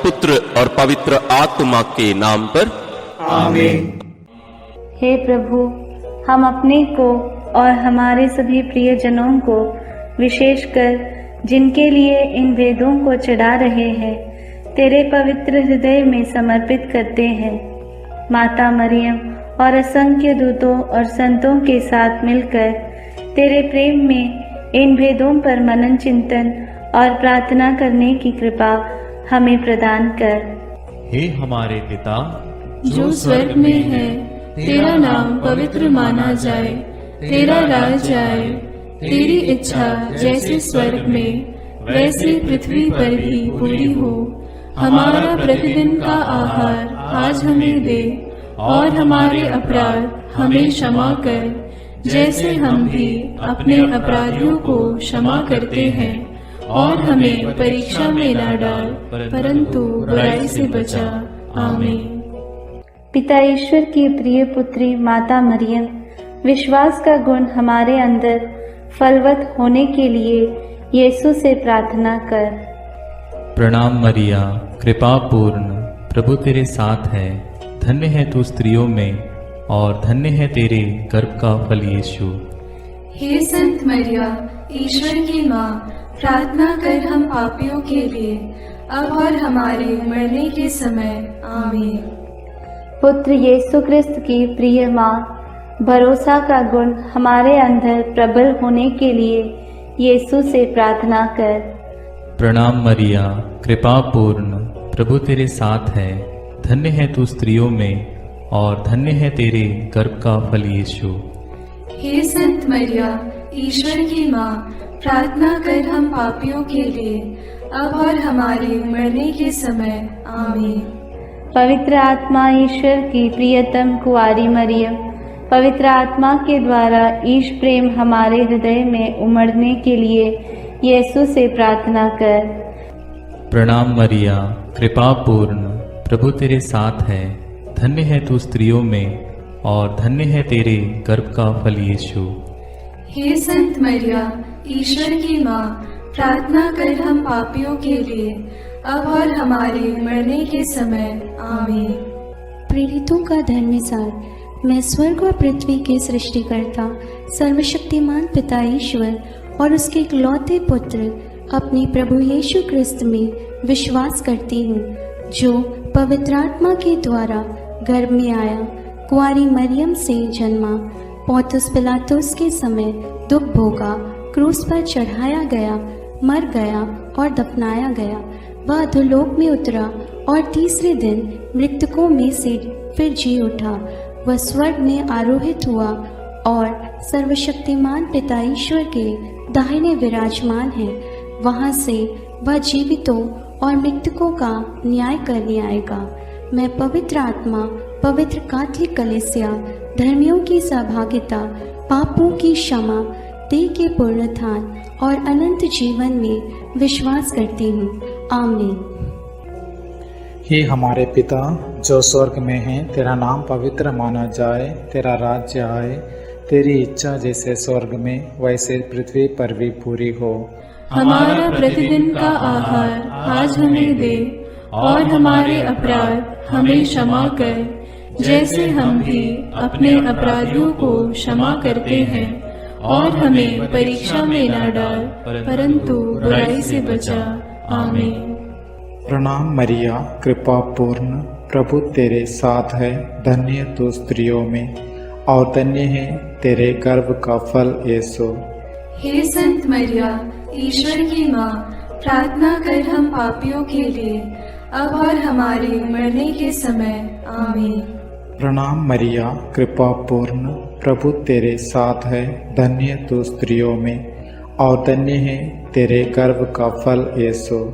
पुत्र और पवित्र आत्मा के नाम पर, आमीन। हे प्रभु, हम अपने को और हमारे सभी प्रियजनों को, विशेषकर जिनके लिए इन वेदों को चढ़ा रहे हैं, तेरे पवित्र हृदय में समर्पित करते हैं। माता मरियम और असंख्य दूतों और संतों के साथ मिलकर तेरे प्रेम में इन भेदों पर मनन चिंतन और प्रार्थना करने की कृपा हमें प्रदान कर। हे हमारे पिता जो स्वर्ग में है, तेरा नाम पवित्र माना जाए, तेरा राज्य आए, तेरी इच्छा जैसे स्वर्ग में वैसे पृथ्वी पर भी पूरी हो। हमारा प्रतिदिन का आहार आज हमें दे, और हमारे अपराध हमें क्षमा कर, जैसे हम भी अपने अपराधियों को क्षमा करते हैं, और हमें परीक्षा में न डाल, परंतु बुराई से बचा। आमीन। पिता ईश्वर की प्रिय पुत्री माता मरियम, विश्वास का गुण हमारे अंदर फलवत होने के लिए यीशु से प्रार्थना कर। प्रणाम मरिया, कृपा पूर्ण, प्रभु तेरे साथ है। धन्य है तू स्त्रियों में, और धन्य है तेरे गर्भ का फल यीशु। हे संत मरिया, ईश्वर की माँ, प्रार्थना कर हम पापियों के लिए, अब और हमारे मरने के समय। आमीन। पुत्र यीशु क्रिस्त की प्रिय माँ, भरोसा का गुण हमारे अंदर प्रबल होने के लिए यीशु से प्रार्थना कर। प्रणाम मरिया, कृपा पूर्ण, प्रभु तेरे साथ है। धन्य है तू स्त्रियों में, और धन्य है तेरे गर्भ का फल यीशु। हे संत मरिया, ईश्वर की माँ, प्रार्थना कर हम पापियों के लिए, अब और हमारे मरने के समय। आमीन। पवित्र आत्मा ईश्वर की प्रियतम कुंवारी मरियम, पवित्र आत्मा के द्वारा ईश प्रेम हमारे हृदय में उमड़ने के लिए यीशु से प्रार्थना कर। प्रणाम मरिया, कृपा पूर्ण, प्रभु तेरे साथ है। धन्य है तू स्त्रियों में, और धन्य है तेरे गर्भ का फल यीशु। हे संत मरिया, ईश्वर की माँ, प्रार्थना कर हम पापियों के लिए, अब और हमारे मरने के समय। आमीन। प्रेरितों का धर्मसार। मैं स्वर्ग और पृथ्वी के सृष्टिकर्ता सर्वशक्तिमान पिता ईश्वर और उसके इकलौते पुत्र अपने प्रभु यीशु क्रिस्त में विश्वास करती हूँ, जो पवित्र आत्मा के द्वारा गर्भ में आया, कुंवारी मरियम से जन्मा, पौंतुस पिलातुस के समय दुख भोगा, क्रूस पर चढ़ाया गया, मर गया और दफनाया गया। वह अधोलोक में उतरा और तीसरे दिन मृतकों में से फिर जी उठा। वह स्वर्ग में आरोहित हुआ और सर्वशक्तिमान पिता ईश्वर के दाहिने विराजमान है। वहां से वह जीवितों और मृतकों का न्याय करने आएगा। मैं पवित्र आत्मा, पवित्र कैथोलिक कलीसिया, धर्मियों की सहभागिता, पापों की क्षमा, देह के पुनरुत्थान और अनंत जीवन में विश्वास करती हूँ। आमीन। हे हमारे पिता जो स्वर्ग में है, तेरा नाम पवित्र माना जाए, तेरा राज्य आए, तेरी इच्छा जैसे स्वर्ग में वैसे पृथ्वी पर भी पूरी हो। हमारा प्रतिदिन का आहार आज हमें दे, और हमारे अपराध हमें क्षमा कर, जैसे हम भी अपने अपराधियों को क्षमा करते हैं, और हमें परीक्षा में न डाल, परंतु बुराई से बचा। आमीन। प्रणाम मरिया, कृपा पूर्ण, प्रभु तेरे साथ है। धन्य तू स्त्रियों में, और धन्य है तेरे गर्भ का फल यीशु। हे संत मरिया, ईश्वर की माँ, प्रार्थना कर हम पापियों के लिए, अब और हमारे मरने के समय। आमीन। प्रणाम मरिया, कृपा पूर्ण, प्रभु तेरे साथ है। धन्य तू स्त्रियों में, और धन्य है तेरे गर्भ का फल यीशु।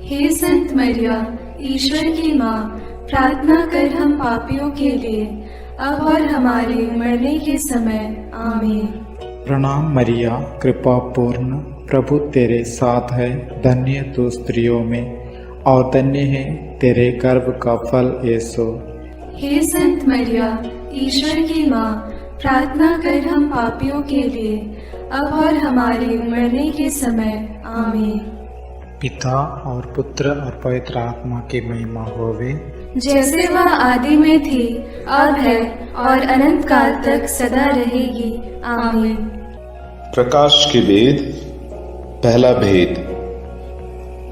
हे संत मरिया, ईश्वर की माँ, प्रार्थना कर हम पापियों के लिए, अब और हमारे मरने के समय। आमीन। प्रणाम मरिया, कृपा पूर्ण, प्रभु तेरे साथ है। धन्य तू स्त्रियों में, और धन्य है तेरे गर्भ का फल यीशु। हे संत मरिया, ईश्वर की माँ, प्रार्थना कर हम पापियों के लिए, अब और हमारे मरने के समय। आमीन। पिता और पुत्र और पवित्र आत्मा की महिमा होवे, जैसे वह आदि में थी, अब है और अनंत काल तक सदा रहेगी। आमीन। प्रकाश के वेद। पहला भेद,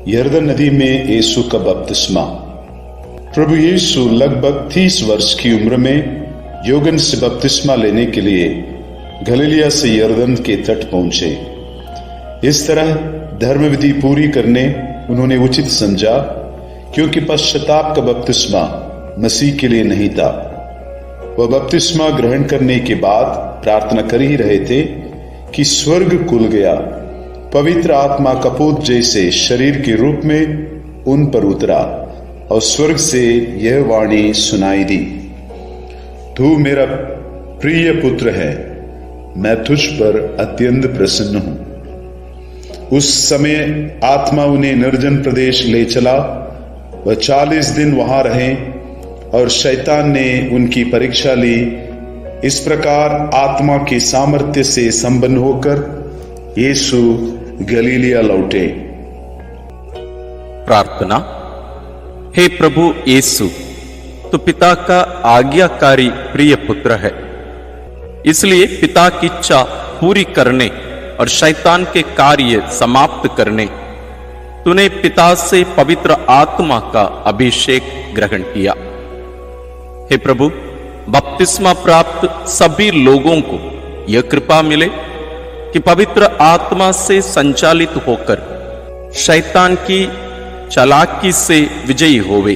यरदन नदी में यीशु का बपतिस्मा। प्रभु यीशु लगभग 30 वर्ष की उम्र में योगन से बपतिस्मा लेने के लिए गलीलिया से यरदन के तट पहुंचे। इस तरह धर्म विधि पूरी करने उन्होंने उचित समझा, क्योंकि पश्चाताप का बपतिस्मा मसीह के लिए नहीं था। वह बपतिस्मा ग्रहण करने के बाद प्रार्थना कर ही रहे थे कि स्वर्ग खुल गया। पवित्र आत्मा कपूत जैसे शरीर के रूप में उन पर उतरा और स्वर्ग से यह वाणी सुनाई दी, तू मेरा प्रिय पुत्र है, मैं तुझ पर अत्यंत प्रसन्न हूं। उस समय आत्मा उन्हें निर्जन प्रदेश ले चला। वह 40 दिन वहां रहे और शैतान ने उनकी परीक्षा ली। इस प्रकार आत्मा के सामर्थ्य से संपन्न होकर यीशु गलीलिया लौटे। प्रार्थना। हे प्रभु यीशु, तो पिता का आज्ञाकारी प्रिय पुत्र है, इसलिए पिता की इच्छा पूरी करने और शैतान के कार्य समाप्त करने तूने पिता से पवित्र आत्मा का अभिषेक ग्रहण किया। हे प्रभु, बपतिस्मा प्राप्त सभी लोगों को यह कृपा मिले कि पवित्र आत्मा से संचालित होकर शैतान की चालाकी से विजयी होवे।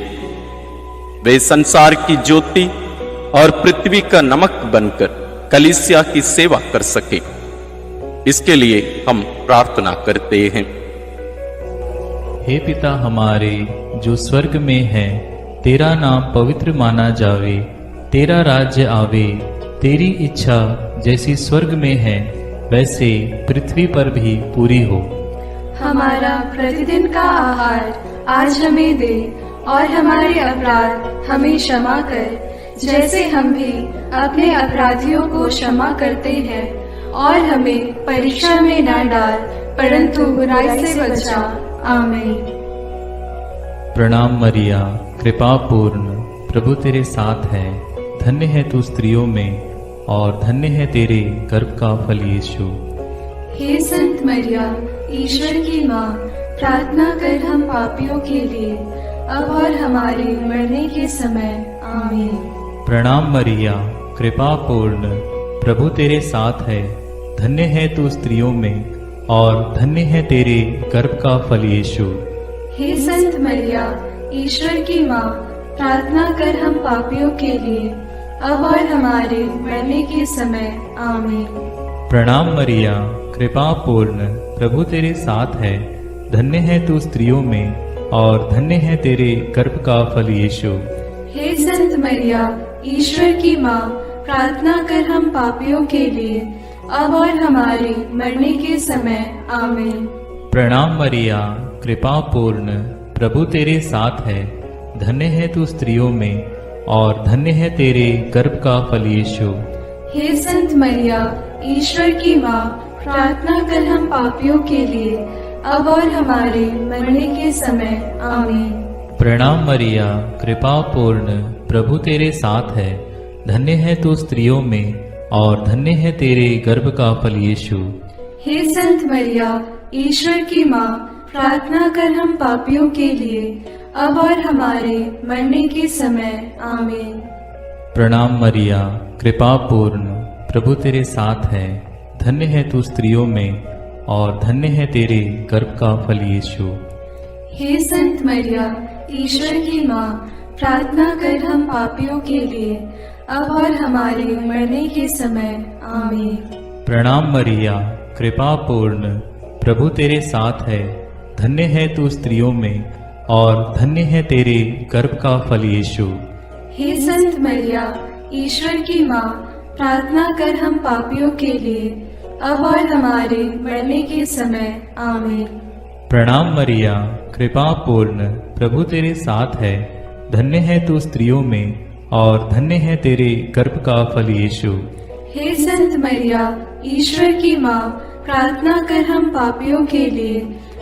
वे संसार की ज्योति और पृथ्वी का नमक बनकर कलीसिया की सेवा कर सके, इसके लिए हम प्रार्थना करते हैं। हे पिता हमारे जो स्वर्ग में है, तेरा नाम पवित्र माना जावे, तेरा राज्य आवे, तेरी इच्छा जैसी स्वर्ग में है वैसे पृथ्वी पर भी पूरी हो। हमारा प्रतिदिन का आहार आज हमें दे, और हमारे अपराध हमें क्षमा कर, जैसे हम भी अपने अपराधियों को क्षमा करते हैं, और हमें परीक्षा में न डाल, परंतु बुराई से बचा। आमीन। प्रणाम मरिया, कृपा पूर्ण, प्रभु तेरे साथ है। धन्य है तू स्त्रियों में और धन्य है तेरे गर्भ का फल यीशु। हे संत मरिया, ईश्वर की माँ, प्रार्थना कर हम पापियों के लिए, अब और हमारे मरने के समय। आमीन। प्रणाम मरिया, कृपा पूर्ण, प्रभु तेरे साथ है। धन्य है तू स्त्रियों में और धन्य है तेरे गर्भ का फल यीशु। हे संत मरिया, ईश्वर की माँ, प्रार्थना कर हम पापियों के लिए, अब और हमारे मरने के समय। आमीन। प्रणाम मरिया, कृपा पूर्ण, प्रभु तेरे साथ है। धन्य है तू स्त्रियों में और धन्य है तेरे गर्भ का फल यीशु। हे संत मरिया, ईश्वर की माँ, प्रार्थना कर हम पापियों के लिए, अब और हमारे मरने के समय। आमीन। प्रणाम मरिया, कृपा पूर्ण, प्रभु तेरे साथ है। धन्य है तू स्त्रियों में और धन्य है तेरे गर्भ का फल यीशु। हे संत मरिया, ईश्वर की माँ, प्रार्थना कर हम पापियों के लिए, अब और हमारे मरने के समय। आमीन। प्रणाम मरिया, कृपा पूर्ण, प्रभु तेरे साथ है। धन्य है तू स्त्रियों में और धन्य है तेरे गर्भ का फल यीशु। हे संत मरिया, ईश्वर की माँ, प्रार्थना कर हम पापियों के लिए, अब और हमारे मरने के समय। आमीन। प्रणाम मरिया, कृपा पूर्ण, प्रभु तेरे साथ है। धन्य है तू स्त्रियों में और धन्य है तेरे गर्भ का फल यीशु। हे संत मरिया, ईश्वर की माँ, प्रार्थना कर हम पापियों के लिए, अब और हमारे मरने के समय। आमीन। प्रणाम मरिया, कृपा पूर्ण, प्रभु तेरे साथ है। धन्य है तू स्त्रियों में और धन्य है तेरे गर्भ का फल यीशु। हे संत मरिया, ईश्वर की माँ, प्रार्थना कर हम पापियों के लिए, अब और हमारे मरने के समय। आमीन। प्रणाम मरिया, कृपा पूर्ण, प्रभु तेरे साथ है। धन्य है तू स्त्रियों में और धन्य है तेरे गर्भ का फल यीशु। हे संत मरिया, ईश्वर की माँ, प्रार्थना कर हम पापियों के लिए,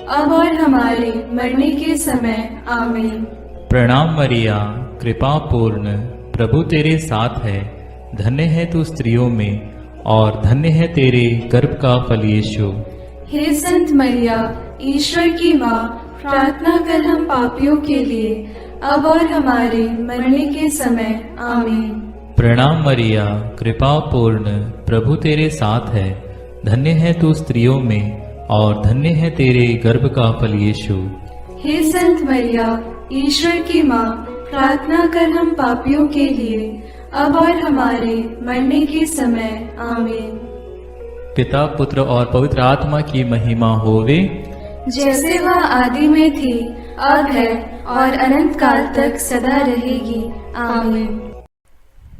अब और हमारे मरने के समय आमीन। प्रणाम मरिया, कृपा पूर्ण, प्रभु तेरे साथ है। धन्य है तू स्त्रियों में और धन्य है तेरे गर्भ का फल यीशु। हे संत मरिया, ईश्वर की माँ, प्रार्थना कर हम पापियों के लिए, अब और हमारे मरने के समय आमीन। प्रणाम मरिया, कृपा पूर्ण, प्रभु तेरे साथ है। धन्य है तू स्त्रियों में और धन्य है तेरे गर्भ का फल यीशु। हे संत मरिया, ईश्वर की माँ, प्रार्थना कर हम पापियों के लिए, अब और हमारे मरने के समय आमीन। पिता, पुत्र और पवित्र आत्मा की महिमा होवे, जैसे वह आदि में थी, अब है और अनंत काल तक सदा रहेगी आमीन।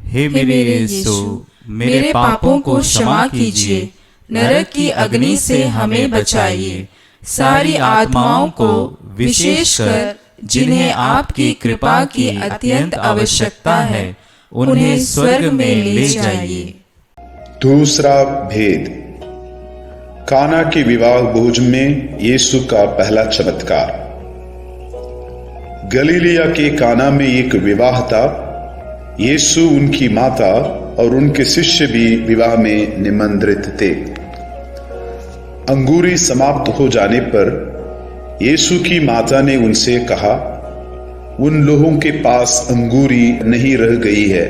हे मेरे यीशु, मेरे पापों को क्षमा कीजिए, नरक की अग्नि से हमें बचाइए, सारी आत्माओं को विशेषकर जिन्हें आपकी कृपा की अत्यंत आवश्यकता है, उन्हें स्वर्ग में ले जाइए। दूसरा भेद, काना के विवाह भोज में यीशु का पहला चमत्कार। गलीलिया के काना में एक विवाह था। यीशु, उनकी माता और उनके शिष्य भी विवाह में निमंत्रित थे। अंगूरी समाप्त हो जाने पर यीशु की माता ने उनसे कहा, उन लोगों के पास अंगूरी नहीं रह गई है।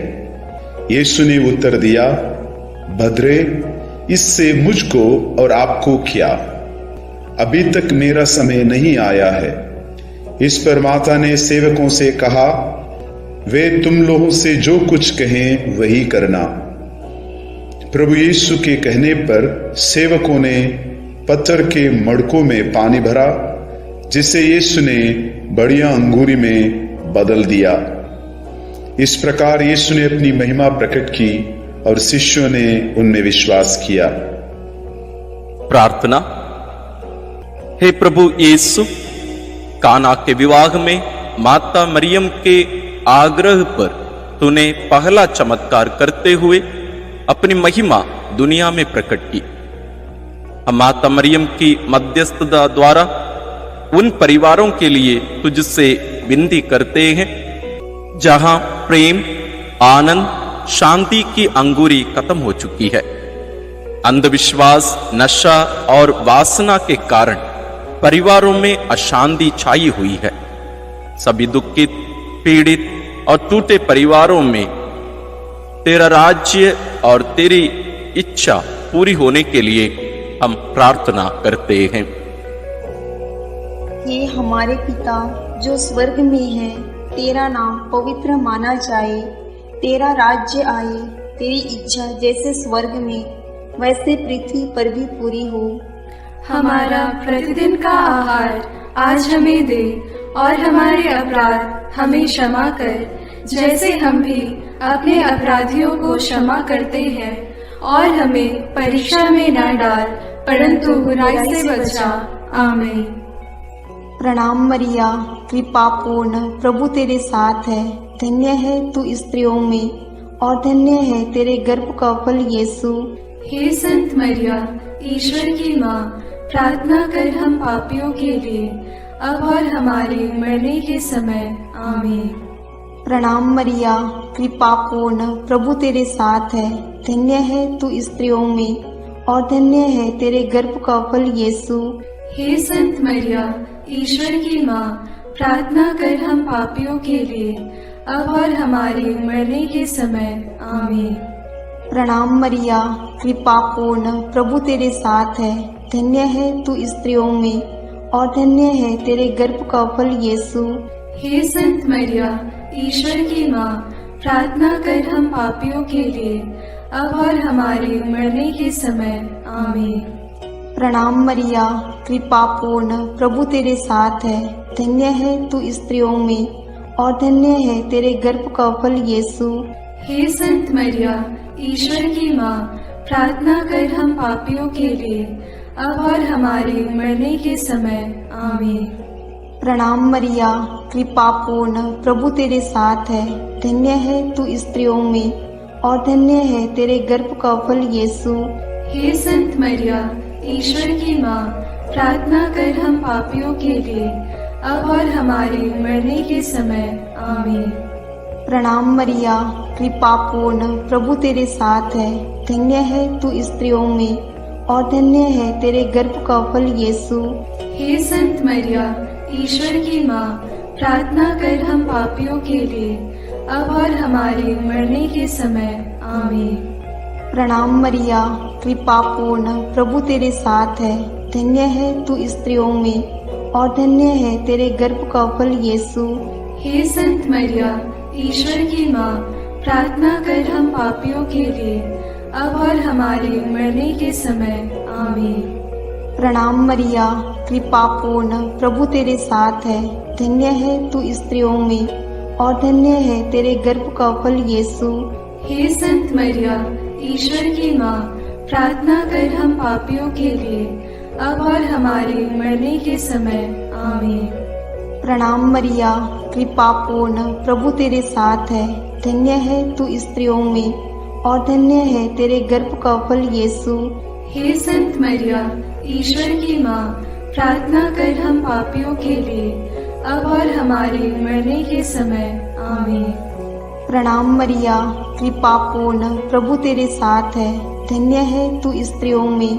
यीशु ने उत्तर दिया, भद्रे, इससे मुझको और आपको क्या? अभी तक मेरा समय नहीं आया है। इस पर माता ने सेवकों से कहा, वे तुम लोगों से जो कुछ कहें वही करना। प्रभु यीशु के कहने पर सेवकों ने पत्थर के मड़कों में पानी भरा, जिसे यीशु ने बढ़िया अंगूरी में बदल दिया। इस प्रकार यीशु ने अपनी महिमा प्रकट की और शिष्यों ने उनमें विश्वास किया। प्रार्थना। हे प्रभु यीशु, काना के विवाह में माता मरियम के आग्रह पर तूने पहला चमत्कार करते हुए अपनी महिमा दुनिया में प्रकट की। हम माता मरियम की मध्यस्थता द्वारा उन परिवारों के लिए तुझसे विनती करते हैं जहां प्रेम, आनंद, शांति की अंगूरी खत्म हो चुकी है। अंधविश्वास, नशा और वासना के कारण परिवारों में अशांति छाई हुई है। सभी दुखित, पीड़ित और टूटे परिवारों में तेरा राज्य और तेरी इच्छा पूरी होने के लिए हम प्रार्थना करते हैं। हे हमारे पिता जो स्वर्ग में है, तेरा नाम पवित्र माना जाए, तेरा राज्य आए, तेरी इच्छा जैसे स्वर्ग में वैसे पृथ्वी पर भी पूरी हो। हमारा प्रतिदिन का आहार आज हमें दे और हमारे अपराध हमें क्षमा कर, जैसे हम भी अपने अपराधियों को क्षमा करते हैं, और हमें परीक्षा में न डाल, परंतु बुराई से बचा। आमीन। प्रणाम मरिया, कृपा पूर्ण, प्रभु तेरे साथ है। धन्य है तू स्त्रियों में और धन्य है तेरे गर्भ का फल यीशु। हे संत मरिया, ईश्वर की माँ, प्रार्थना कर हम पापियों के लिए, अब और हमारे मरने के समय। आमीन। प्रणाम मरिया, कृपा पूर्ण, प्रभु तेरे साथ है। धन्य है तू स्त्रियों में और धन्य है तेरे गर्भ का फल यीशु। हे संत मरिया, ईश्वर की माँ, प्रार्थना कर हम पापियों के लिए, अब और हमारे मरने के समय। आमीन। प्रणाम मरिया, कृपा पूर्ण, प्रभु तेरे साथ है। धन्य है तू स्त्रियों में और धन्य है तेरे गर्भ का फल यीशु। हे संत मरिया, ईश्वर की माँ, प्रार्थना कर हम पापियों के लिए, अब और हमारे मरने के समय। आमीन। प्रणाम मरिया, कृपा पूर्ण, प्रभु तेरे साथ है। धन्य है तू स्त्रियों में और धन्य है तेरे गर्भ का फल यीशु। हे संत मरिया, ईश्वर की माँ, प्रार्थना कर हम पापियों के लिए, अब और हमारे मरने के समय। आमीन। प्रणाम मरिया, कृपा पूर्ण, प्रभु तेरे साथ है। धन्य है तू स्त्रियों में और धन्य है तेरे गर्भ का फल यीशु। हे संत मरिया, ईश्वर की माँ, प्रार्थना कर हम पापियों के लिए, अब और हमारे मरने के समय। आमीन। प्रणाम मरिया, कृपा पूर्ण, प्रभु तेरे साथ है। धन्य है तू स्त्रियों में और धन्य है तेरे गर्भ का फल यीशु। हे संत मरिया, ईश्वर की माँ, प्रार्थना कर हम पापियों के लिए, अब और हमारे मरने के समय। आमीन। प्रणाम मरिया, कृपा पूर्ण, प्रभु तेरे साथ है। धन्य है तू स्त्रियों में और धन्य है तेरे गर्भ का फल यीशु। हे संत मरिया, ईश्वर की माँ, प्रार्थना कर हम पापियों के लिए, अब और हमारे मरने के समय। आमीन। प्रणाम मरिया, कृपा पूर्ण, प्रभु तेरे साथ है। धन्य है तू स्त्रियों में और धन्य है तेरे गर्भ का फल यीशु। हे संत मरिया, ईश्वर की माँ, प्रार्थना कर हम पापियों के लिए, अब और हमारे मरने के समय। आमीन। प्रणाम मरिया, कृपा पूर्ण, प्रभु तेरे साथ है। धन्य है तू स्त्रियों में और धन्य है तेरे गर्भ का फल यीशु। हे संत मरिया, ईश्वर की माँ, प्रार्थना कर हम पापियों के लिए, अब और हमारे मरने के समय। आमीन। प्रणाम मरिया, कृपा पूर्ण, प्रभु तेरे साथ है। धन्य है तू स्त्रियों में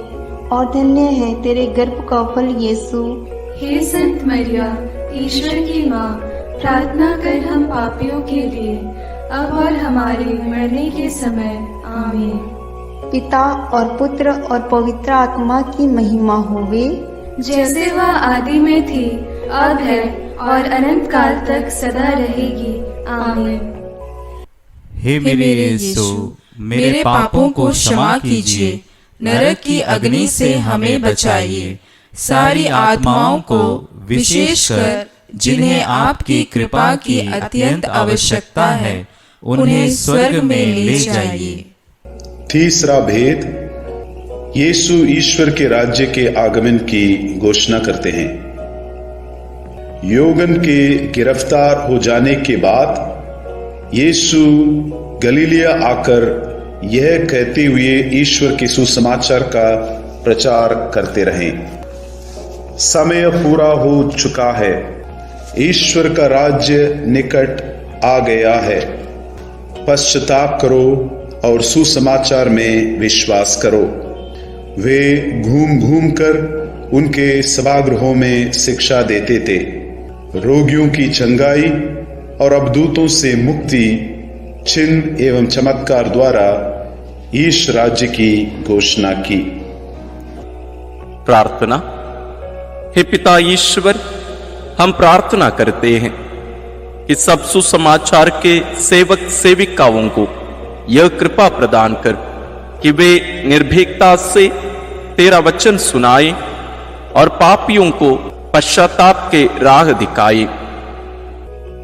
और धन्य है तेरे गर्भ का फल यीशु। हे संत मरिया, ईश्वर की माँ, प्रार्थना कर हम पापियों के लिए, अब और हमारे मरने के समय। आमीन। पिता और पुत्र और पवित्र आत्मा की महिमा होवे, जैसे वह आदि में थी, अब है और अनंत काल तक सदा रहेगी। आमीन। हे मेरे यीशु, मेरे पापों को क्षमा कीजिए, नरक की अग्नि से हमें बचाइए, सारी आत्माओं को विशेषकर जिन्हें आपकी कृपा की अत्यंत आवश्यकता है, उन्हें स्वर्ग में ले जाइए। तीसरा भेद, यीशु ईश्वर के राज्य के आगमन की घोषणा करते हैं। यौवन के गिरफ्तार हो जाने के बाद यीशु गलीलिया आकर यह कहते हुए ईश्वर के सुसमाचार का प्रचार करते रहे, समय पूरा हो चुका है, ईश्वर का राज्य निकट आ गया है, पश्चाताप करो और सुसमाचार में विश्वास करो। वे घूम घूम कर उनके सभागृहों में शिक्षा देते थे, रोगियों की चंगाई और अवधूतों से मुक्ति, चिन्ह एवं चमत्कार द्वारा ईश राज्य की घोषणा की। प्रार्थना। हे पिता ईश्वर, हम प्रार्थना करते हैं कि सब सुसमाचार के सेवक सेविकाओं को यह कृपा प्रदान कर कि वे निर्भीकता से तेरा वचन सुनाए और पापियों को पश्चाताप के राह दिखाए।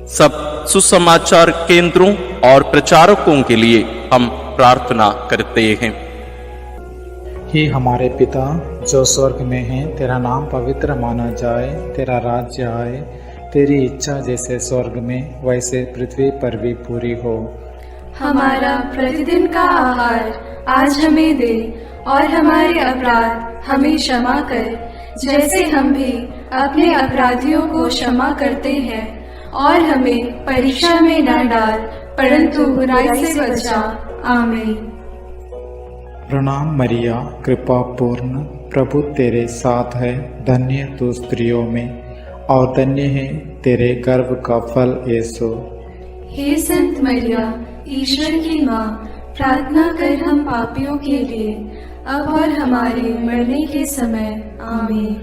सब सुसमाचार केंद्रों और प्रचारकों के लिए हम प्रार्थना करते हैं। हे हमारे पिता जो स्वर्ग में है, तेरा नाम पवित्र माना जाए, तेरा राज्य आए, तेरी इच्छा जैसे स्वर्ग में वैसे पृथ्वी पर भी पूरी हो। हमारा प्रतिदिन का आहार आज हमें दे और हमारे अपराध हमें क्षमा कर, जैसे हम भी अपने अपराधियों को क्षमा करते हैं, और हमें परीक्षा में न डाल, परंतु बुराई से बचा। आमीन। प्रणाम मरिया, कृपा पूर्ण, प्रभु तेरे साथ है। धन्य तू स्त्रियों में और धन्य है तेरे गर्भ का फल यीशु। हे संत मरिया, ईश्वर की माँ, प्रार्थना कर हम पापियों के लिए, अब और हमारे मरने के समय। आमीन।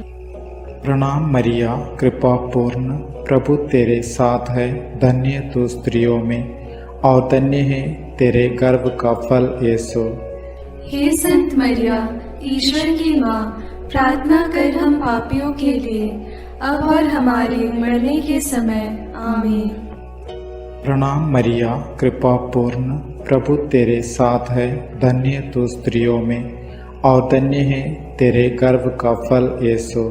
प्रणाम मरिया, कृपा पूर्ण, प्रभु तेरे साथ है। धन्य तू स्त्रियों में और धन्य है तेरे गर्भ का फल यीशु। हे संत मरिया, ईश्वर की माँ, प्रार्थना कर हम पापियों के लिए, अब और हमारे मरने के समय। आमीन। प्रणाम मरिया, कृपा पूर्ण, प्रभु तेरे साथ है। धन्य तू स्त्रियों में और धन्य है तेरे गर्भ का फल यीशु।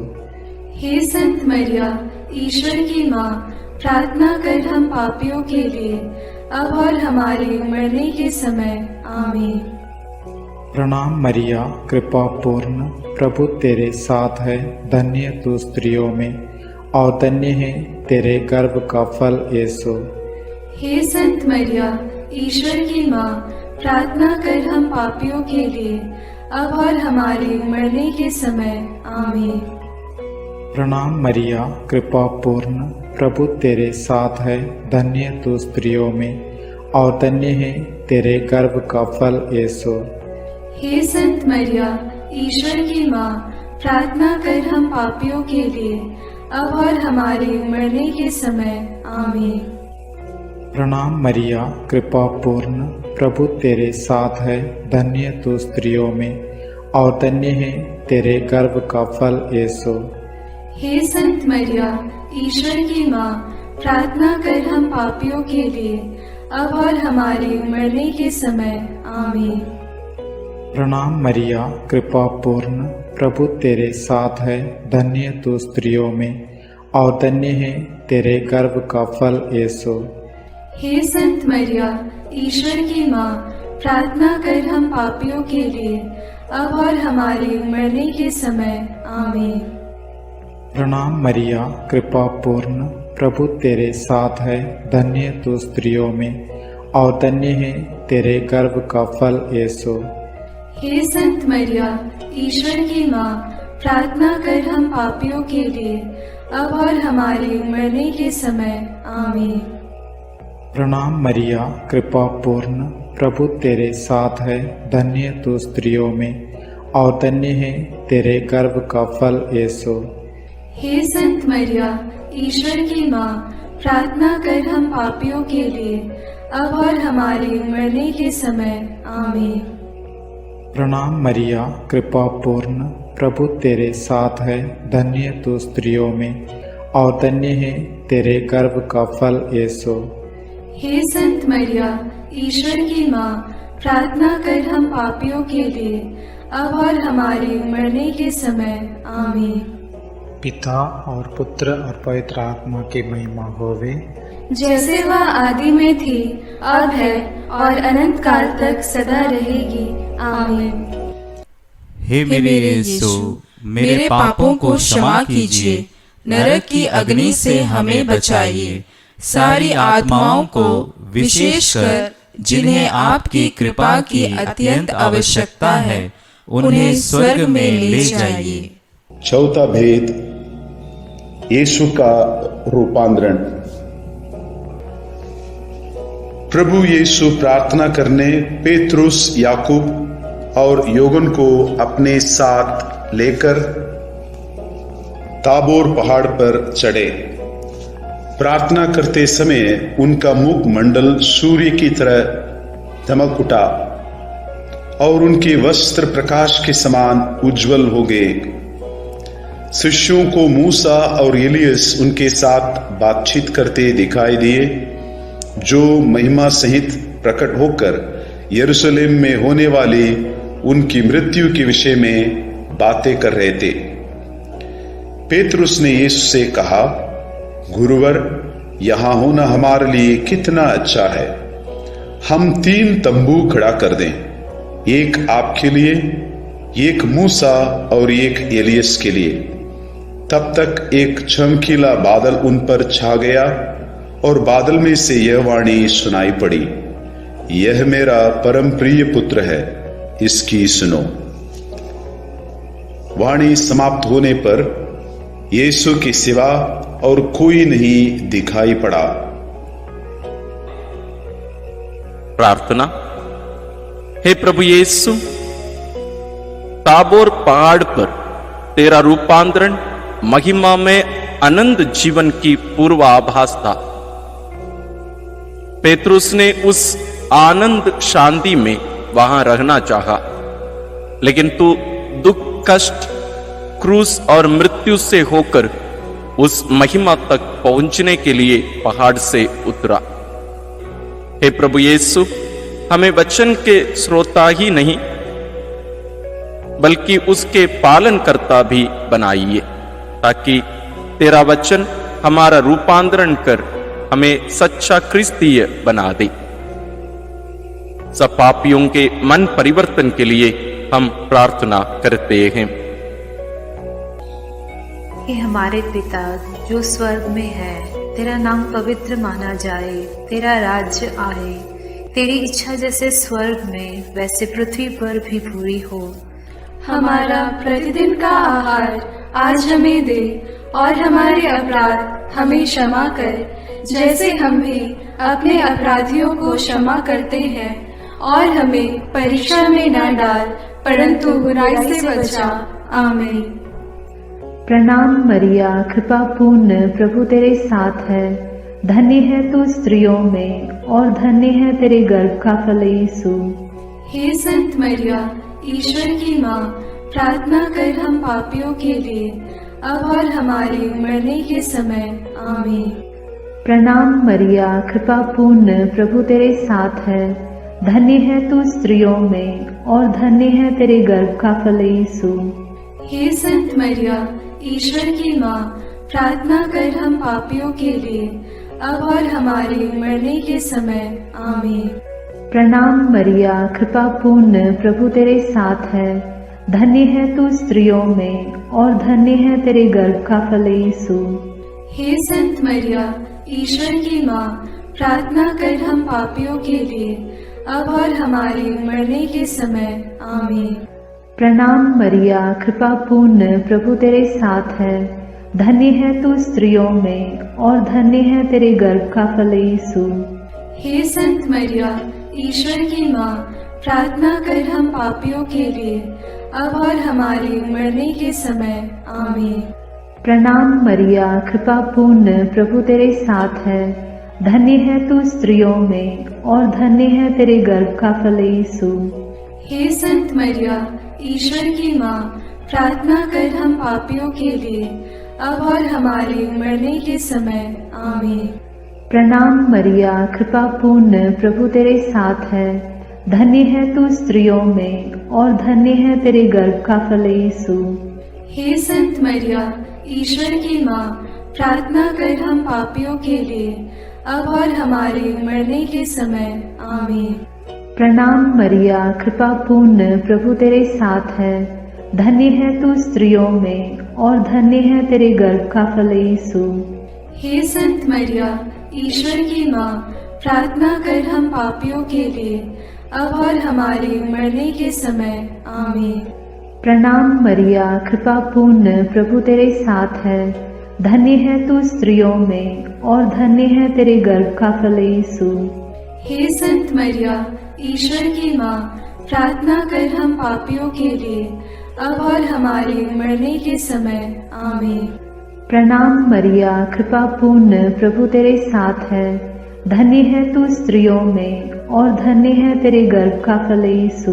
हे संत मरिया, ईश्वर की माँ, प्रार्थना कर हम पापियों के लिए, अब और हमारे मरने के समय। आमीन। प्रणाम मरिया, कृपा पूर्ण, प्रभु तेरे साथ है, धन्य तू स्त्रियों में और धन्य है तेरे गर्भ का फल यीशु। हे संत मरिया, ईश्वर की माँ, प्रार्थना कर हम पापियों के लिए, अब और हमारे मरने के समय। आमीन। प्रणाम मरिया, कृपा पूर्ण, प्रभु तेरे साथ है, धन्य तू स्त्रियों में और धन्य है तेरे गर्भ का फल यीशु। हे संत मरिया, ईश्वर की माँ, प्रार्थना कर हम पापियों के लिए, अब और हमारे मरने के समय। आमीन। प्रणाम मरिया, कृपा पूर्ण, प्रभु तेरे साथ है, धन्य तू स्त्रियों में और धन्य है तेरे गर्भ का फल यीशु। हे संत मरिया, ईश्वर की माँ, प्रार्थना कर हम पापियों के लिए, अब और हमारे मरने के समय। आमीन। प्रणाम मरिया, कृपा पूर्ण, प्रभु तेरे साथ है, धन्य तू स्त्रियों में और धन्य है तेरे गर्भ का फल यीशु। हे संत मरिया, ईश्वर की माँ, प्रार्थना कर हम पापियों के लिए, अब और हमारे मरने के समय। आमीन। प्रणाम मरिया, कृपा पूर्ण, प्रभु तेरे साथ है, धन्य तू स्त्रियों में और धन्य है तेरे गर्भ का फल यीशु। हे संत मरिया, ईश्वर की माँ, प्रार्थना कर हम पापियों के लिए, अब और हमारे मरने के समय। आमीन। प्रणाम मरिया, कृपा पूर्ण, प्रभु तेरे साथ है, धन्य तू स्त्रियों में और धन्य है तेरे गर्भ का फल यीशु। हे संत मरिया, ईश्वर की माँ, प्रार्थना कर हम पापियों के लिए, अब और हमारे मरने के समय। आमीन। प्रणाम मरिया, कृपा पूर्ण, प्रभु तेरे साथ है, धन्य तू स्त्रियों में और धन्य है तेरे गर्भ का फल यीशु। हे संत मरिया, ईश्वर की माँ, प्रार्थना कर हम पापियों के लिए, अब और हमारे मरने के समय। आमीन। पिता और पुत्र और पवित्र आत्मा की महिमा होवे, जैसे वह आदि में थी, अब है और अनंत काल तक सदा रहेगी। आमीन। हे मेरे यीशु, मेरे पापों को क्षमा कीजिए, नरक की अग्नि से हमें बचाइए, सारी आत्माओं को विशेषकर जिन्हें आपकी कृपा की अत्यंत आवश्यकता है, उन्हें स्वर्ग में ले जाइए। चौथा भेद, यीशु का रूपांतरण। प्रभु यीशु प्रार्थना करने पेतरुस, याकूब और योगन को अपने साथ लेकर ताबोर पहाड़ पर चढ़े। प्रार्थना करते समय उनका मुख मंडल सूर्य की तरह चमक उठा और उनके वस्त्र प्रकाश के समान उज्जवल हो गए। शिष्यों को मूसा और एलियस उनके साथ बातचीत करते दिखाई दिए, जो महिमा सहित प्रकट होकर यरूशलेम में होने वाली उनकी मृत्यु के विषय में बातें कर रहे थे। पेतरुस ने यीशु से कहा, गुरुवर, यहां होना हमारे लिए कितना अच्छा है। हम 3 तंबू खड़ा कर दें, एक आपके लिए, एक मूसा और एक एलियस के लिए। तब तक एक चमकीला बादल उन पर छा गया और बादल में से यह वाणी सुनाई पड़ी, यह मेरा परम प्रिय पुत्र है, इसकी सुनो। वाणी समाप्त होने पर यीशु के सिवा और कोई नहीं दिखाई पड़ा। प्रार्थना। हे प्रभु यीशु, ताबोर पहाड़ पर तेरा रूपांतरण महिमा में अनंत जीवन की पूर्वाभास था। पेतरुस ने उस आनंद शांति में वहां रहना चाहा, लेकिन तू दुख, कष्ट, क्रूस और मृत्यु से होकर उस महिमा तक पहुंचने के लिए पहाड़ से उतरा। हे प्रभु यीशु, हमें वचन के श्रोता ही नहीं बल्कि उसके पालन करता भी बनाइए, ताकि तेरा वचन हमारा रूपांतरण कर हमें सच्चा क्रिस्तीय बना दे। सब पापियों के मन परिवर्तन के लिए हम प्रार्थना करते हैं। हे हमारे पिता जो स्वर्ग में है, तेरा नाम पवित्र माना जाए, तेरा राज्य आए, तेरी इच्छा जैसे स्वर्ग में वैसे पृथ्वी पर भी पूरी हो। हमारा प्रतिदिन का आहार आज हमें दे, और हमारे अपराध हमें क्षमा कर, जैसे हम भी अपने अपराधियों को क्षमा करते हैं, और हमें परीक्षा में न डाल, परंतु बुराई से बचा। आमीन। प्रणाम मरिया, कृपा पूर्ण, प्रभु तेरे साथ है। धन्य है तू स्त्रियों में, और धन्य है तेरे गर्भ का फल यीशु। हे संत मरिया, ईश्वर की माँ, प्रार्थना कर हम पापियों के लिए, अब और हमारे मरने के समय। आमीन। प्रणाम मरिया, कृपा पूर्ण, प्रभु तेरे साथ है। धन्य है तू स्त्रियों में, और धन्य है तेरे गर्भ का फल यीशु। हे संत मरिया, ईश्वर की माँ, प्रार्थना कर हम पापियों के लिए, अब और हमारे मरने के समय। आमीन। प्रणाम मरिया, कृपा पूर्ण, प्रभु तेरे साथ है। धन्य है तू स्त्रियों में, और धन्य है तेरे गर्भ का फल यीशु। हे संत मरिया, ईश्वर की माँ, प्रार्थना कर हम पापियों के लिए, अब और हमारे मरने के समय। आमीन। प्रणाम मरिया, कृपा पूर्ण, प्रभु तेरे साथ है। धन्य है तू स्त्रियों में, और धन्य है तेरे गर्भ का फल यीशु। हे संत मरिया, ईश्वर की माँ, प्रार्थना कर हम पापियों के लिए, अब और हमारे मरने के समय। आमीन। प्रणाम मरिया, कृपा पूर्ण, प्रभु तेरे साथ है। धन्य है तू स्त्रियों में, और धन्य है तेरे गर्भ का फल यीशु। हे संत मरिया, ईश्वर की माँ, प्रार्थना कर हम पापियों के लिए, अब और हमारे मरने के समय। आमीन। प्रणाम मरिया, कृपा पूर्ण, प्रभु तेरे साथ है। धन्य है तू स्त्रियों में, और धन्य है तेरे गर्भ का फल यीशु। हे संत मरिया, ईश्वर की माँ, प्रार्थना कर हम पापियों के लिए, अब और हमारे मरने के समय। आमीन। प्रणाम मरिया, कृपा पूर्ण, प्रभु तेरे साथ है। धन्य है तू स्त्रियों में, और धन्य है तेरे गर्भ का फल यीशु। हे संत मरिया, ईश्वर की माँ, प्रार्थना कर हम पापियों के लिए, अब और हमारे मरने के समय। आमीन। प्रणाम मरिया, कृपा पूर्ण, प्रभु तेरे साथ है। धन्य है तू स्त्रियों में, और धन्य है तेरे गर्भ का फल यीशु। हे संत मरिया, ईश्वर की माँ, प्रार्थना कर हम पापियों के लिए, अब और हमारे मरने के समय। आमीन। प्रणाम मरिया, कृपा पूर्ण, प्रभु तेरे साथ है। धन्य है तू स्त्रियों में, और धन्य है तेरे गर्भ का फल यीशु।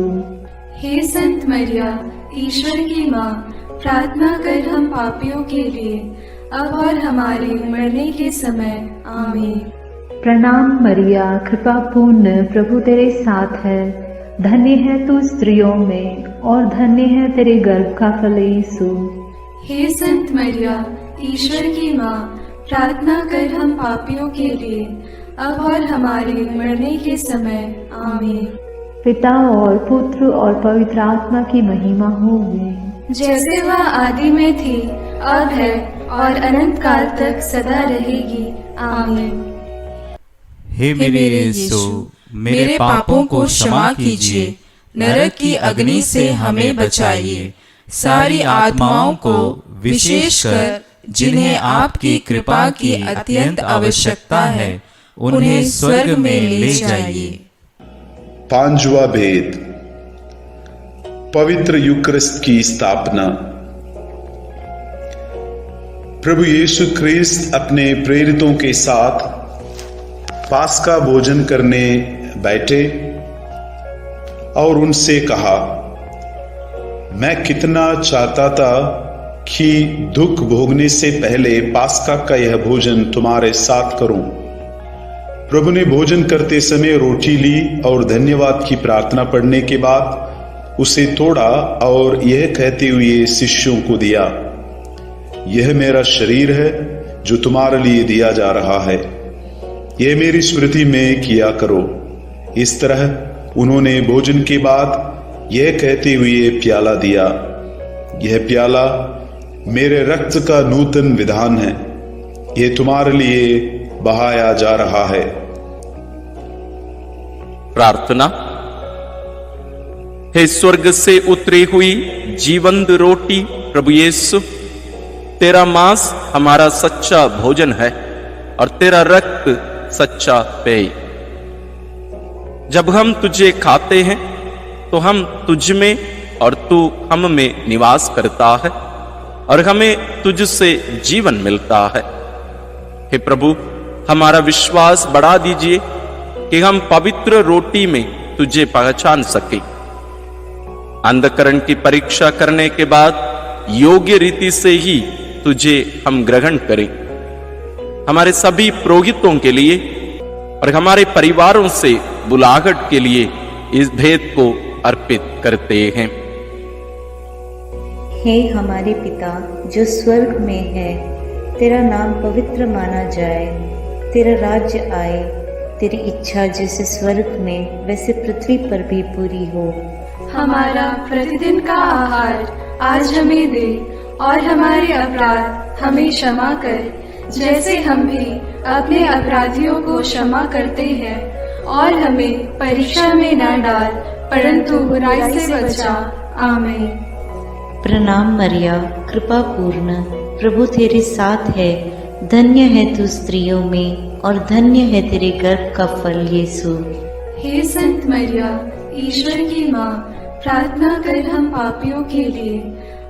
हे संत मरिया, ईश्वर की माँ, प्रार्थना कर हम पापियों के लिए, अब और हमारे मरने के समय। आमीन। प्रणाम मरिया, कृपा पूर्ण, प्रभु तेरे साथ है। धन्य है तू स्त्रियों में, और धन्य है तेरे गर्भ का फल यीशु। हे संत मरिया, ईश्वर की माँ, प्रार्थना कर हम पापियों के लिए, अब और हमारे मरने के समय। आमीन। पिता और पुत्र और पवित्र आत्मा की महिमा होगी, जैसे वह आदि में थी, अब है, और अनंत काल तक सदा रहेगी। आमीन। हे मेरे यीशु, मेरे पापों को क्षमा कीजिए, नरक की अग्नि से हमें बचाइए, सारी आत्माओं को, विशेषकर जिन्हें आपकी कृपा की अत्यंत आवश्यकता है, उन्हें स्वर्ग में ले जाइए। पांचवा भेद, पवित्र यूकरिस्ट की स्थापना। प्रभु यीशु ख्रिस्त अपने प्रेरितों के साथ पास्का भोजन करने बैठे और उनसे कहा, मैं कितना चाहता था कि दुख भोगने से पहले पास्का का यह भोजन तुम्हारे साथ करूं। प्रभु ने भोजन करते समय रोटी ली और धन्यवाद की प्रार्थना पढ़ने के बाद उसे तोड़ा और यह कहते हुए शिष्यों को दिया, यह मेरा शरीर है जो तुम्हारे लिए दिया जा रहा है, यह मेरी स्मृति में किया करो। इस तरह उन्होंने भोजन के बाद यह कहते हुए प्याला दिया, यह प्याला मेरे रक्त का नूतन विधान है, यह तुम्हारे लिए बहाया जा रहा है। प्रार्थना। हे स्वर्ग से उतरी हुई जीवंत रोटी प्रभु यीशु, तेरा मांस हमारा सच्चा भोजन है और तेरा रक्त सच्चा पेय। जब हम तुझे खाते हैं तो हम तुझ में और तू हम में निवास करता है और हमें तुझसे जीवन मिलता है। हे प्रभु, हमारा विश्वास बढ़ा दीजिए कि हम पवित्र रोटी में तुझे पहचान सके। अंधकरण की परीक्षा करने के बाद योग्य रीति से ही तुझे हम ग्रहण करें। हमारे सभी पुरोहितों के लिए और हमारे परिवारों से बुलाहट के लिए इस भेद को अर्पित करते हैं। हे हमारे पिता जो स्वर्ग में है, तेरा नाम पवित्र माना जाए, तेरा राज्य आए, तेरी इच्छा जैसे स्वर्ग में वैसे पृथ्वी पर भी पूरी हो। हमारा प्रतिदिन का आहार आज हमें दे और हमारे अपराध हमें क्षमा कर, जैसे हम भी अपने अपराधियों को क्षमा करते हैं, और हमें परीक्षा में न डाल परंतु बुराई से बचा। आमीन। प्रणाम मरिया, कृपा पूर्ण, प्रभु तेरे साथ है, धन्य है तू स्त्रियों में और धन्य है तेरे गर्भ का फल यीशु। हे संत मरिया, ईश्वर की माँ, प्रार्थना कर हम पापियों के लिए,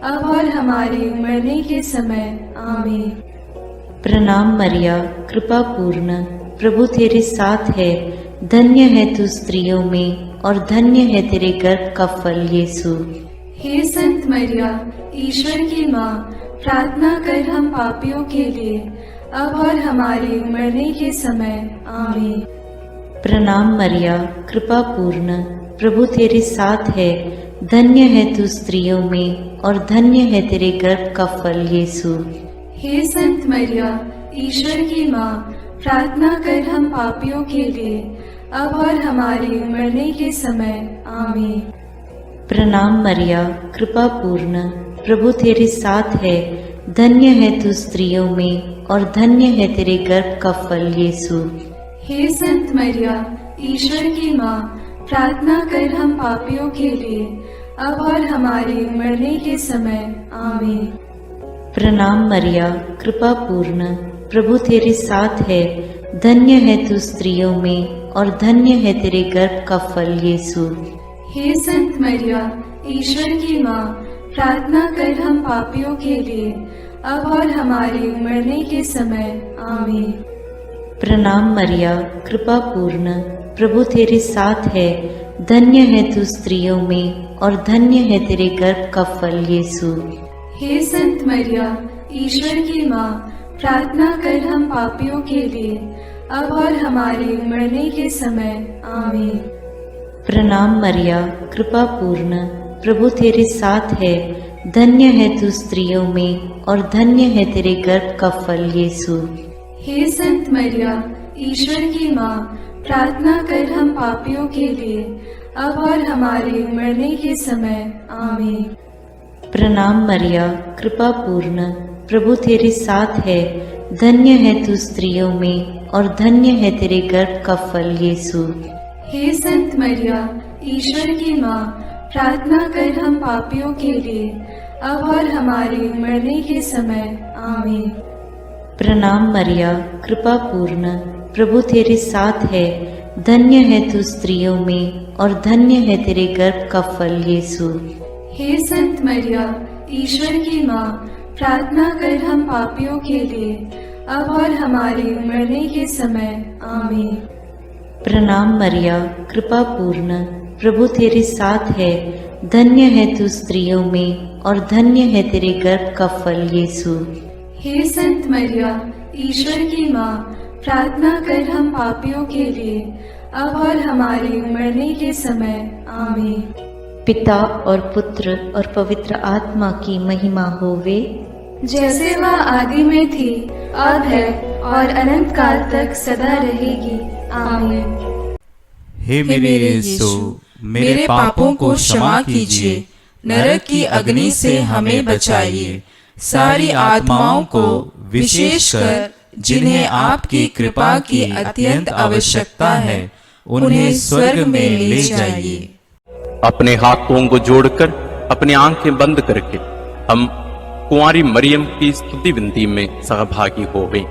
अब और हमारे मरने के समय। आमीन। प्रणाम मरिया, कृपा पूर्ण, प्रभु तेरे साथ है, धन्य है तू स्त्रियों में और धन्य है तेरे गर्भ का फल यीशु। हे संत मरिया, ईश्वर की माँ, प्रार्थना कर हम पापियों के लिए, अब और हमारे मरने के समय। आमीन। प्रणाम मरिया, कृपा पूर्ण, प्रभु तेरे साथ है, धन्य है तू स्त्रियों में और धन्य है तेरे गर्भ का फल यीशु। हे संत मरिया, ईश्वर की माँ, प्रार्थना कर हम पापियों के लिए, अब और हमारे मरने के समय। आमीन। प्रणाम मरिया, कृपा पूर्ण, प्रभु तेरे साथ है, धन्य है तू स्त्रियों में और धन्य है तेरे गर्भ का फल यीशु। हे संत मरिया, ईश्वर की माँ, प्रार्थना कर हम पापियों के लिए, अब और हमारे मरने के समय। आमीन। प्रणाम मरिया, कृपा पूर्ण, प्रभु तेरे साथ है, धन्य है तू स्त्रियों में और धन्य है तेरे गर्भ का फल यीशु। हे संत मरिया, ईश्वर की माँ, प्रार्थना कर हम पापियों के लिए, अब और हमारे मरने के समय। आमीन। प्रणाम मरिया, कृपा पूर्ण, प्रभु तेरे साथ है, धन्य है तू स्त्रियों में और धन्य है तेरे गर्भ का फल यीशु। हे संत मरिया, ईश्वर की माँ, प्रार्थना कर हम पापियों के लिए, अब और हमारे मरने के समय। आमीन। प्रणाम मरिया, कृपा पूर्ण, प्रभु तेरे साथ है, धन्य है तू स्त्रियों में और धन्य है तेरे गर्भ का फल यीशु। हे संत मरिया, ईश्वर की माँ, प्रार्थना कर हम पापियों के लिए, अब और हमारे मरने के समय। आमीन। प्रणाम मरिया, कृपा पूर्ण, प्रभु तेरे साथ है, धन्य है तू स्त्रियों में और धन्य है तेरे गर्भ का फल यीशु। हे संत मरिया, ईश्वर की माँ, प्रार्थना कर हम पापियों के लिए, अब और हमारे मरने के समय। आमीन। प्रणाम मरिया, कृपा पूर्ण, प्रभु तेरे साथ है, धन्य है तू स्त्रियों में और धन्य है तेरे गर्भ का फल यीशु। हे संत मरिया, ईश्वर की माँ, प्रार्थना कर हम पापियों के लिए, अब और हमारे मरने के समय। आमीन। प्रणाम मरिया, कृपा पूर्ण, प्रभु तेरे साथ है, धन्य है तू स्त्रियों में और धन्य है तेरे गर्भ का फल यीशु। हे संत मरिया, ईश्वर की माँ, प्रार्थना कर हम पापियों के लिए, अब और हमारे मरने के समय। आमीन। पिता और पुत्र और पवित्र आत्मा की महिमा होवे, जैसे वह आदि में थी, अब है और अनंत काल तक सदा रहेगी। आमीन। हे मेरे यीशु, मेरे पापों को क्षमा कीजिए, नरक की अग्नि से हमें बचाइए, सारी आत्माओं को विशेषकर जिन्हें आपकी कृपा की अत्यंत आवश्यकता है, उन्हें स्वर्ग में ले जाइए। अपने हाथों को जोड़कर अपनी आंखें बंद करके हम कुंवारी मरियम की स्तुति विनती में सहभागी हो गए।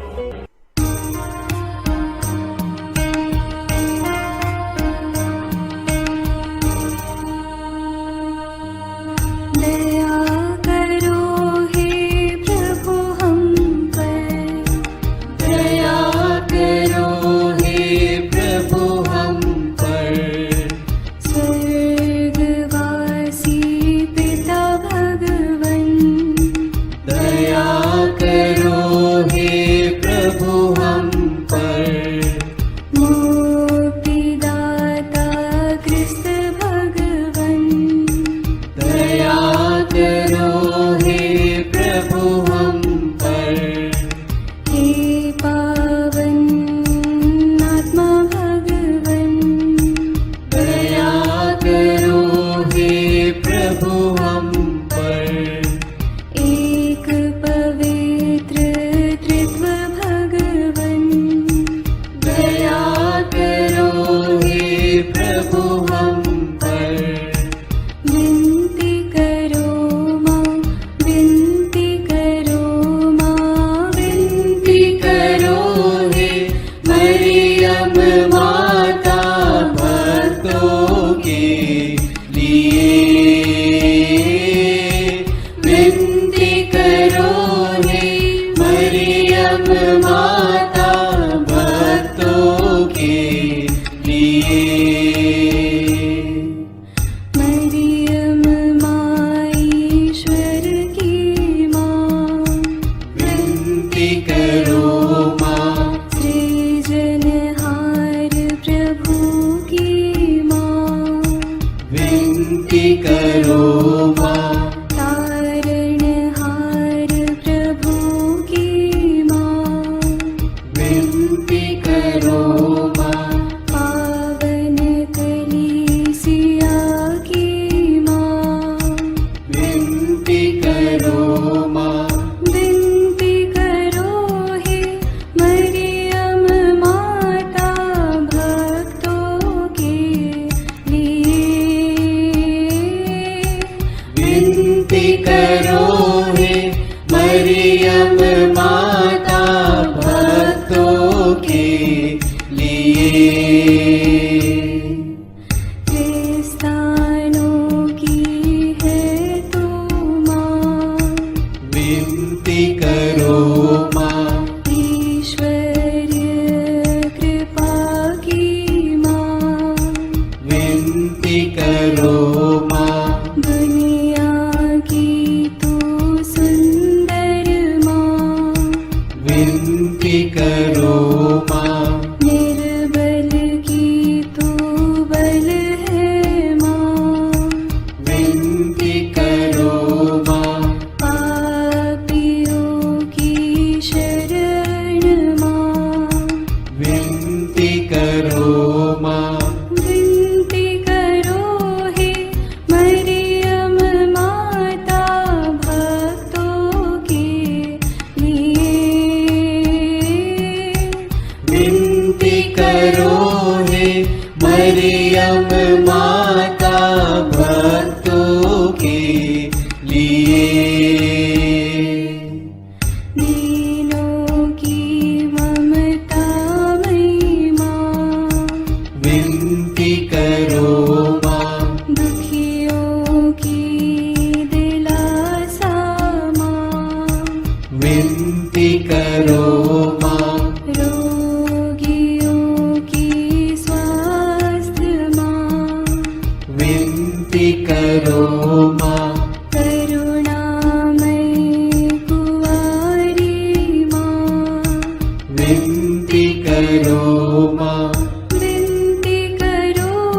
विनती करो माँ, विनती करो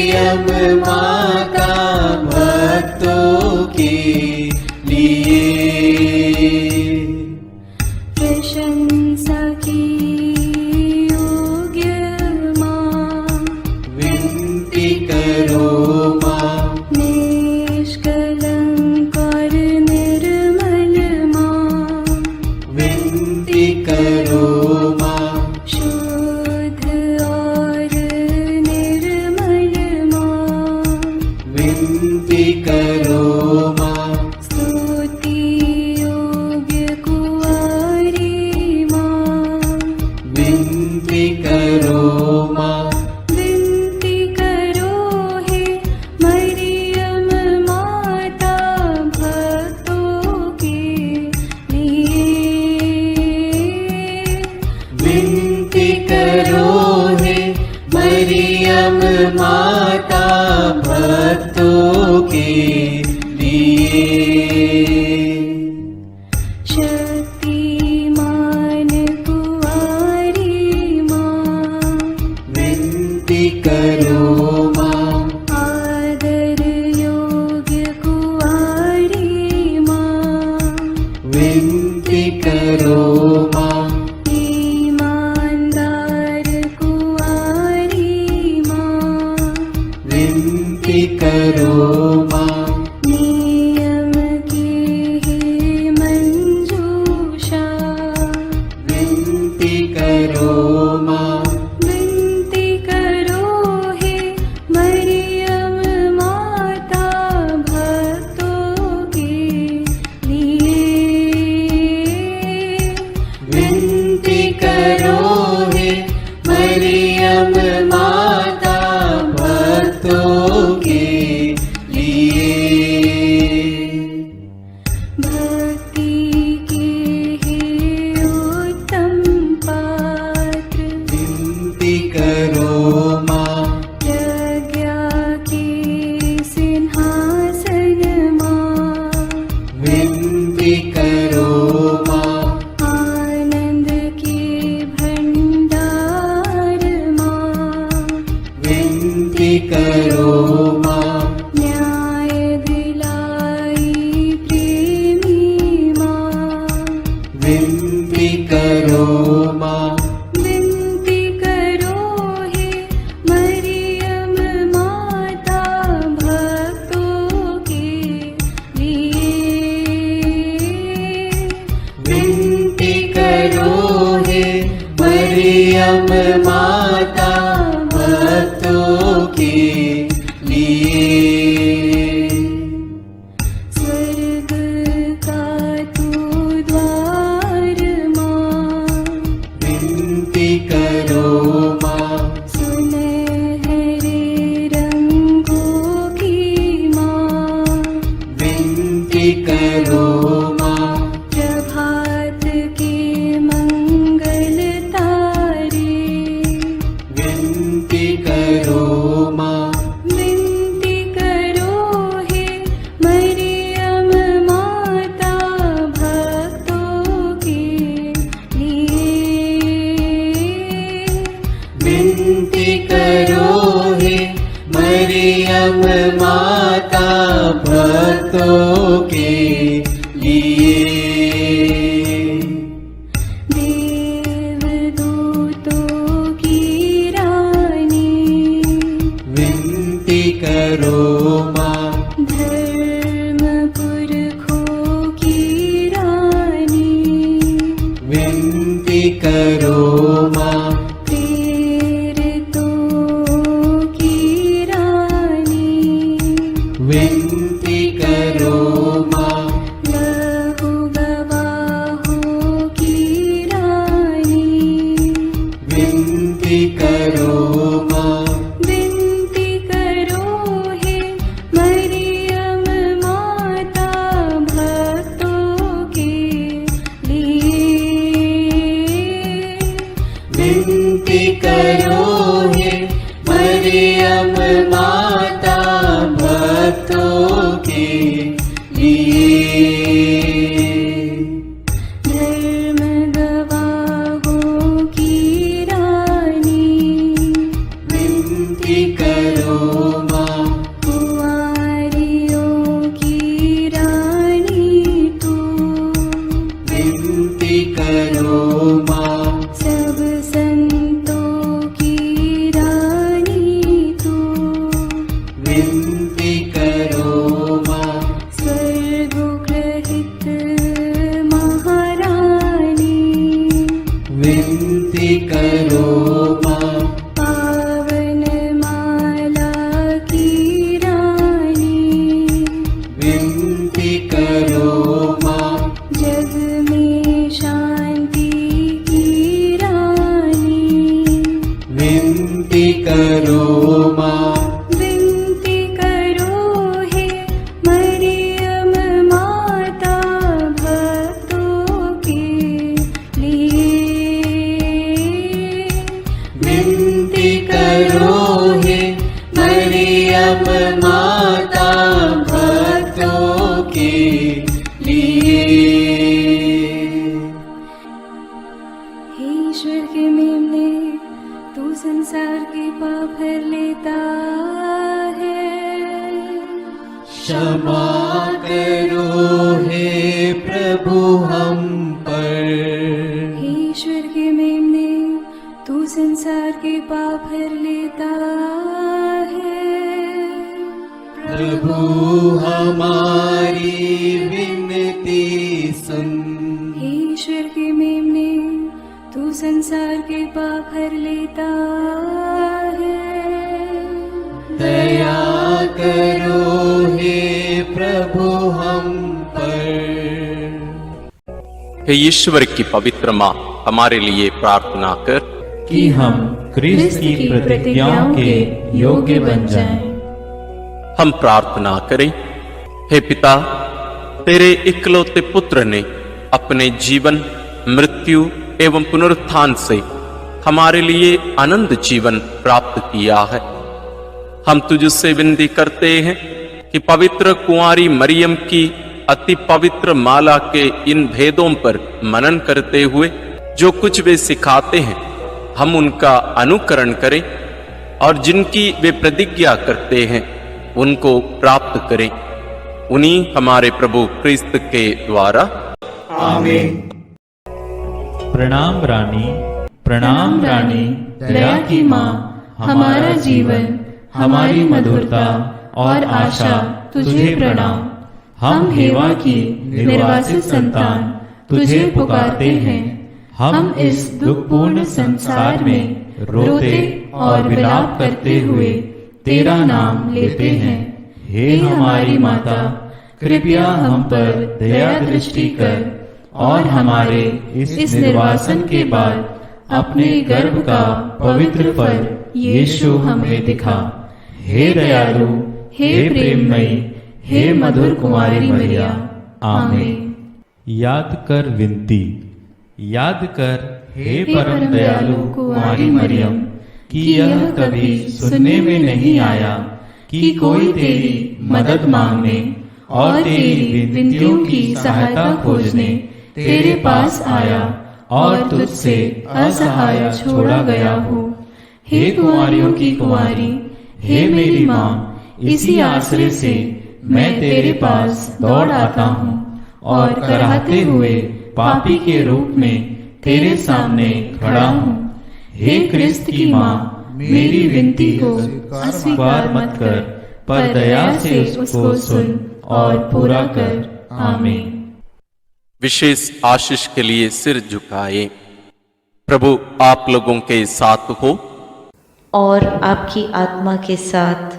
मरियम माता भक्तों के लिए। प्रशंसा की योग्य माँ, विनती करो माँ। निष्कलंक और निर्मल माँ, विनती करो माँ। शुद्ध और निर्मल माँ, विनती करो माँ। स्तुति योग्य कुंवारी माँ, विनती करो माँ। विनती करो हे मरियम माता भक्तों के लिए। विनती करो हे मरियम माता भक्तों के लिए। शक्तिमान कुंवारी माँ, विनती करो माँ। आदर योग्य कुंवारी माँ, विनती करो माँ। ईमानदार कुंवारी माँ, विनती करो माँ। नियम की है मंजूषा, विनती करो माँ। विनती करो हे मरियम माता भक्तों के लिए। विनती करो हे मरियम माता भक्तों के लिए। भक्ति के हे उत्तम पात्र, विनती करो माँ। प्रज्ञा के सिंहासन माँ, विनती करो माँ। आनंद के भंडार माँ, विनती करो माँ। न्याय दिलाई प्रेमी माँ, विनती करो माँ। विनती करो हे मरियम माता भक्तों के लिए। विनती करो हे मरियम माता भक्तों के लिए। स्वर्ग का तू द्वार माँ, विनती करो माँ। सुनहरे रंगों की माँ, विनती करो माँ। प्रभात के मंगल तारे, विनती करो माँ। विनती करो हे मरियम माता भक्तों के लिए। विनती करो हे मरियम माता भक्तों के लिए। देवदूतों की रानी, विनती करो माँ। धर्म पुरखों की रानी, विनती करो माँ। प्रेरितों की रानी, विनती करो माँ। लहू गवाहों की रानी, विनती करो माँ। विनती करो हे मरियम माता भक्तों के लिए। विनती करो हे मरियम माता भक्तों विनती करो माँ। स्वर्गोग्रहित महारानी, विनती करो माँ। पावन माला की रानी, विनती करो माँ। जग में शांति की रानी, विनती करो माँ। विनती करो हे मरियम माता भक्तों के लिए। विनती करो हे मरियम माता भक्तों के लिए। हे ईश्वर के मेमने, तू संसार के पाप भर लेता है। क्षमा करो हे प्रभु हम पर। हे ईश्वर के मेमने, तू संसार के पाप भर लेता है। प्रभु हमारी विनती सुन। हे ईश्वर के मेमने, तू संसार के पाप भर लेता है। दया करो हे प्रभु हम पर। हे ईश्वर की पवित्र माँ, हमारे लिए प्रार्थना कर कि हम क्रिस्त की प्रतिज्ञाओं के योग्य बन जाएं। हम प्रार्थना करें। हे पिता, तेरे इकलौते पुत्र ने अपने जीवन, मृत्यु एवं पुनरुत्थान से हमारे लिए अनंत जीवन प्राप्त किया है। हम तुझसे विनती करते हैं कि पवित्र कुंवारी मरियम की अति पवित्र माला के इन भेदों पर मनन करते हुए जो कुछ वे सिखाते हैं, हम उनका अनुकरण करें और जिनकी वे प्रतिज्ञा करते हैं उनको प्राप्त करें। उन्हीं हमारे प्रभु क्रिस्त के द्वारा। आमीन। प्रणाम रानी, प्रणाम रानी, दया की माँ, हमारा जीवन, हमारी मधुरता और आशा तुझे प्रणाम। हम हेवा की निर्वासित संतान तुझे पुकारते हैं। हम इस दुखपूर्ण संसार में रोते और विलाप करते हुए तेरा नाम लेते हैं। हे हमारी माता, कृपया हम पर दया दृष्टि कर और हमारे इस निर्वासन के बाद अपने गर्भ का पवित्र फल यीशु हमें दिखा। हे दयालु, हे प्रेममयी, हे मधुर कुमारी मरिया। आमीन। याद कर विनती। याद कर हे परम दयालु कुमारी मरियम, कि यह कभी सुनने में नहीं आया कि कोई तेरी मदद मांगने और तेरी विनतियों की सहायता खोजने तेरे पास आया और तुझसे असहाय छोड़ा गया हो। हे कुंवारियों की कुंवारी, हे मेरी माँ, इसी आश्रय से मैं तेरे पास दौड़ आता हूँ और कराहते हुए पापी के रूप में तेरे सामने खड़ा हूँ। हे क्रिस्त की माँ, मेरी विनती को अस्वीकार मत कर, पर दया से उसको सुन और पूरा कर। आमीन। विशेष आशीष के लिए सिर झुकाए। प्रभु आप लोगों के साथ हो और आपकी आत्मा के साथ।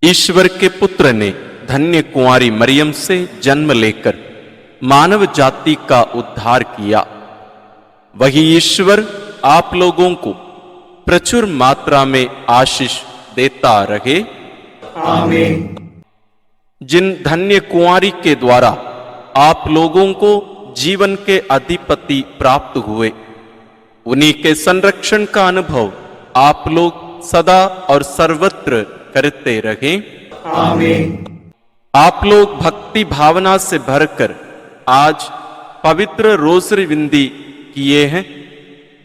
ईश्वर के पुत्र ने धन्य कुंवारी मरियम से जन्म लेकर मानव जाति का उद्धार किया। वही ईश्वर आप लोगों को प्रचुर मात्रा में आशीष देता रहे। आमीन। जिन धन्य कुंवारी के द्वारा आप लोगों को जीवन के अधिपति प्राप्त हुए, उन्हीं के संरक्षण का अनुभव आप लोग सदा और सर्वत्र करते रहे। आमीन। आप लोग भक्ति भावना से भरकर आज पवित्र रोसरी विनती किए हैं,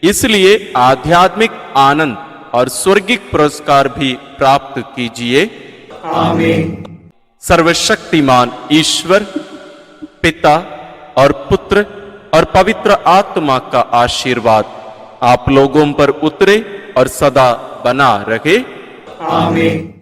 इसलिए आध्यात्मिक आनंद और स्वर्गिक पुरस्कार भी प्राप्त कीजिए। आमीन। सर्वशक्तिमान ईश्वर पिता और पुत्र और पवित्र आत्मा का आशीर्वाद आप लोगों पर उतरे और सदा बना रहे। आमीन।